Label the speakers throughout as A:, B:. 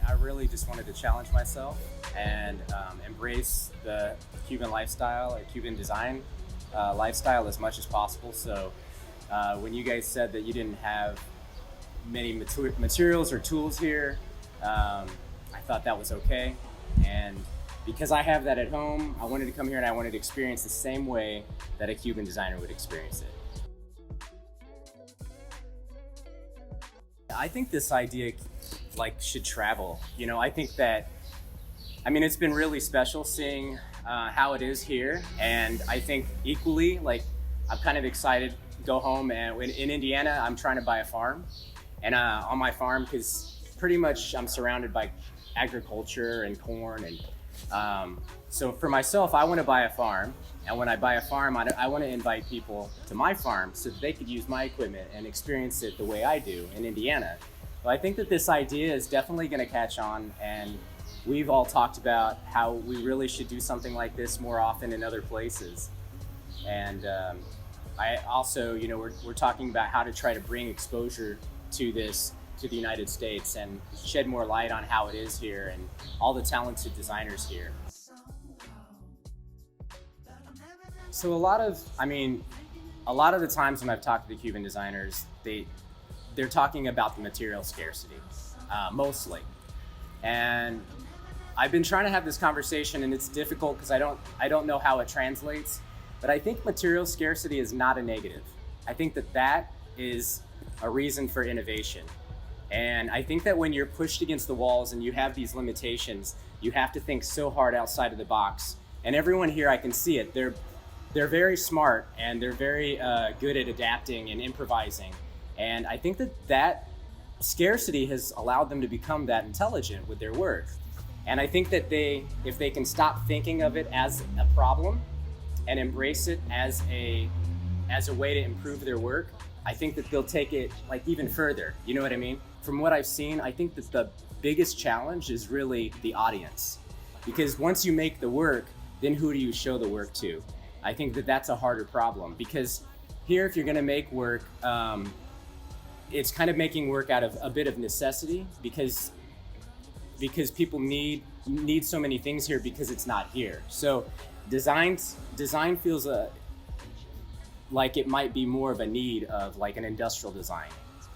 A: I really just wanted to challenge myself and embrace the Cuban lifestyle or Cuban design lifestyle as much as possible. So when you guys said that you didn't have many materials or tools here, I thought that was okay. And because I have that at home, I wanted to come here and I wanted to experience the same way that a Cuban designer would experience it. I think this idea should travel. I think that, it's been really special seeing how it is here. And I think equally, I'm kind of excited to go home, and in Indiana, I'm trying to buy a farm. And on my farm, because pretty much I'm surrounded by agriculture and corn. And so for myself, I want to buy a farm. And when I buy a farm, I want to invite people to my farm so that they could use my equipment and experience it the way I do in Indiana. So I think that this idea is definitely going to catch on, and we've all talked about how we really should do something like this more often in other places. And I also, we're talking about how to try to bring exposure to this to the United States and shed more light on how it is here and all the talented designers here. So a lot of the times when I've talked to the Cuban designers, they're talking about the material scarcity, mostly. And I've been trying to have this conversation, and it's difficult because I don't know how it translates, but I think material scarcity is not a negative. I think that is a reason for innovation. And I think that when you're pushed against the walls and you have these limitations, you have to think so hard outside of the box. And everyone here, I can see it, they're very smart and they're very good at adapting and improvising. And I think that scarcity has allowed them to become that intelligent with their work. And I think that if they can stop thinking of it as a problem and embrace it as a way to improve their work, I think that they'll take it even further. You know what I mean? From what I've seen, I think that the biggest challenge is really the audience. Because once you make the work, then who do you show the work to? I think that that's a harder problem, because here, if you're gonna make work, it's kind of making work out of a bit of necessity, because people need so many things here because it's not here. So design feels like it might be more of a need of an industrial design.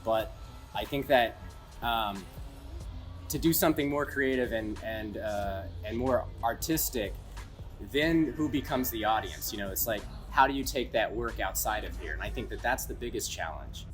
A: But I think that to do something more creative and more artistic, then who becomes the audience? It's how do you take that work outside of here? And I think that that's the biggest challenge.